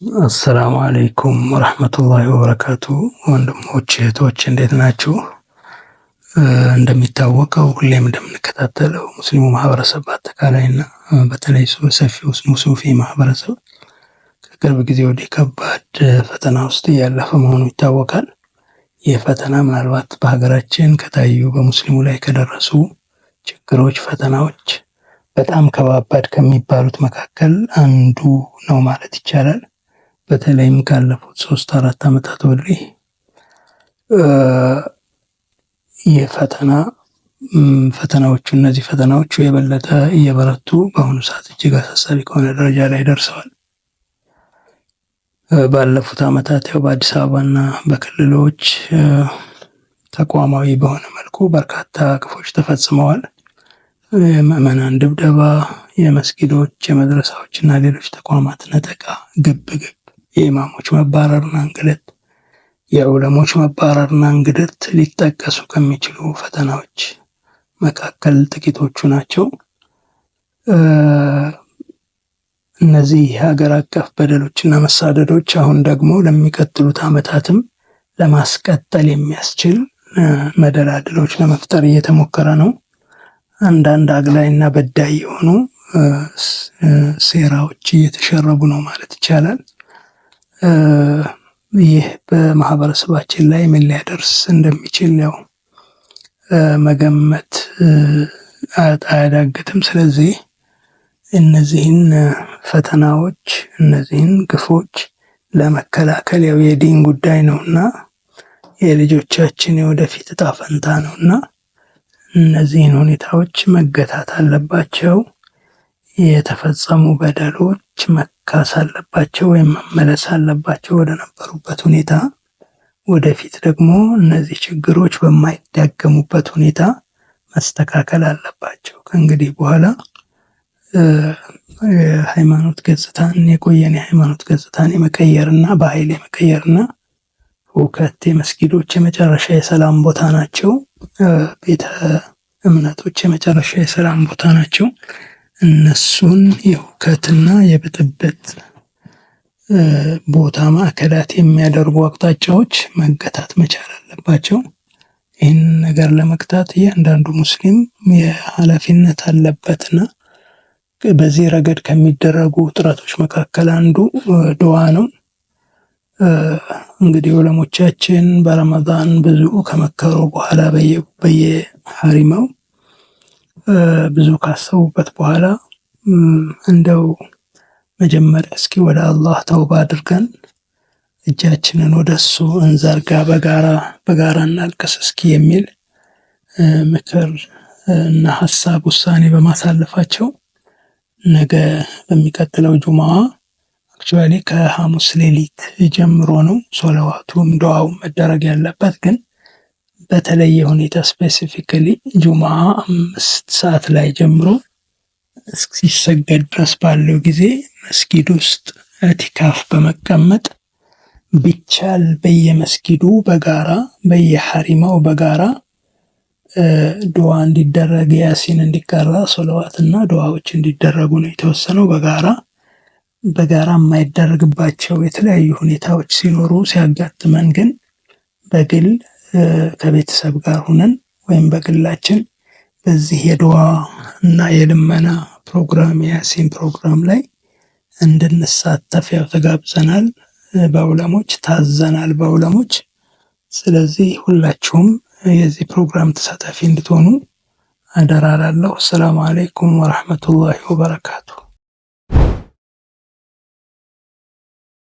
አሰላሙ አለይኩም ወረህመቱላሂ ወበረካቱ። ወንድሞች እህቶች እንዴት ናችሁ? እንደሚታወቀው ሁሌም እንደምንከታተለው ሙስሊሙ ማህበረሰብ በአጠቃላይና በተለይ ሰፊው ሱፊ ማህበረሰብ ከቅርብ ጊዜ ወዲህ ከባድ ፈተና ውስጥ እያለፈ መሆኑ ይታወቃል። ይህ ፈተና ምናልባት በሀገራችን ከታዩ በሙስሊሙ ላይ ከደረሱ ችግሮች፣ ፈተናዎች በጣም ከባባድ ከሚባሉት መካከል አንዱ ነው ማለት ይቻላል። በተለይም ካለፉት 3-4 ዓመታት ወዲህ እነዚህ ፈተናዎቹ የበለጠ እየበረቱ በአሁኑ ሰዓት እጅግ አሳሳቢ ከሆነ ደረጃ ላይ ደርሰዋል። ባለፉት ዓመታት በአዲስ አበባና በክልሎች ተቋማዊ በሆነ መልኩ በርካታ ግፎች ተፈጽመዋል። የምዕመናን ድብደባ፣ የመስጊዶች፣ የመድረሳዎችና ሌሎች ተቋማት ነጠቃ፣ ግብግብ፣ የኢማሞች መባረርና እንግልት፣ የዑለሞች መባረርና እንግልት ሊጠቀሱ ከሚችሉ ፈተናዎች መካከል ጥቂቶቹ ናቸው። እነዚህ ሀገር አቀፍ በደሎችና መሳደዶች አሁን ደግሞ ለሚቀጥሉት ዓመታትም ለማስቀጠል የሚያስችል መደላድሎች ለመፍጠር እየተሞከረ ነው። አንዳንድ አግላይና በዳይ የሆኑ ሴራዎች እየተሸረቡ ነው ማለት ይቻላል። ይህ በማህበረሰባችን ላይ ምን ሊያደርስ እንደሚችል መገመት አያዳግትም። ስለዚህ እነዚህን ፈተናዎች፣ እነዚህን ግፎች ለመከላከል የዲን ጉዳይ ነውና የልጆቻችን የወደፊት ዕጣ ፈንታ ነውና እነዚህን ሁኔታዎች መገታት አለባቸው። የተፈጸሙ በደሎች መካስ አለባቸው ወይም መመለስ አለባቸው ወደ ነበሩበት ሁኔታ። ወደፊት ደግሞ እነዚህ ችግሮች በማይዳገሙበት ሁኔታ መስተካከል አለባቸው። ከእንግዲህ በኋላ የቆየን የሃይማኖት ገጽታን የመቀየርና በኃይል የመቀየርና ሁከት የመስጊዶች የመጨረሻ የሰላም ቦታ ናቸው። ቤተ እምነቶች የመጨረሻ የሰላም ቦታ ናቸው። እነሱን የሁከትና የብጥብጥ ቦታ ማዕከላት የሚያደርጉ አቅጣጫዎች መገታት መቻል አለባቸው። ይህን ነገር ለመግታት እያንዳንዱ ሙስሊም የኃላፊነት አለበትና በዚህ ረገድ ከሚደረጉ ጥረቶች መካከል አንዱ ዱዓ ነው። እንግዲህ ዑለሞቻችን በረመዳን ብዙ ከመከሩ በኋላ በየሐሪማው ብዙ ካሰቡበት በኋላ እንደው መጀመሪያ እስኪ ወደ አላህ ተውባ አድርገን እጃችንን ወደሱ እንዘርጋ፣ በጋራ እናልቅስ እስኪ የሚል ምክር እና ሐሳብ ውሳኔ በማሳለፋቸው ነገ በሚቀጥለው ጁምዓ አክቹዋሊ ከሐሙስ ሌሊት ጀምሮ ነው ሶላዋቱም ዱዓውም መደረግ ያለበት። ግን በተለየ ሁኔታ ስፔሲፊካሊ ጁምዓ 5 ሰዓት ላይ ጀምሮ እስኪሰገድ ድረስ ባለው ጊዜ መስጊድ ውስጥ ኢዕቲካፍ በመቀመጥ ቢቻል በየመስጊዱ በጋራ በየሐሪማው በጋራ ዱዓ እንዲደረግ፣ ያሲን እንዲቀራ፣ ሶላዋትና ዱዓዎች እንዲደረጉ ነው የተወሰነው። በጋራ የማይደረግባቸው የተለያዩ ሁኔታዎች ሲኖሩ ሲያጋጥመን ግን በግል ከቤተሰብ ጋር ሁነን ወይም በግላችን በዚህ የዱዓ እና የልመና ፕሮግራም የያሲን ፕሮግራም ላይ እንድንሳተፍ ተጋብዘናል። በዑለሞች ታዘናል በዑለሞች። ስለዚህ ሁላችሁም የዚህ ፕሮግራም ተሳታፊ እንድትሆኑ አደራ እላለሁ። ሰላም አለይኩም ወረህመቱላሂ ወበረካቱ።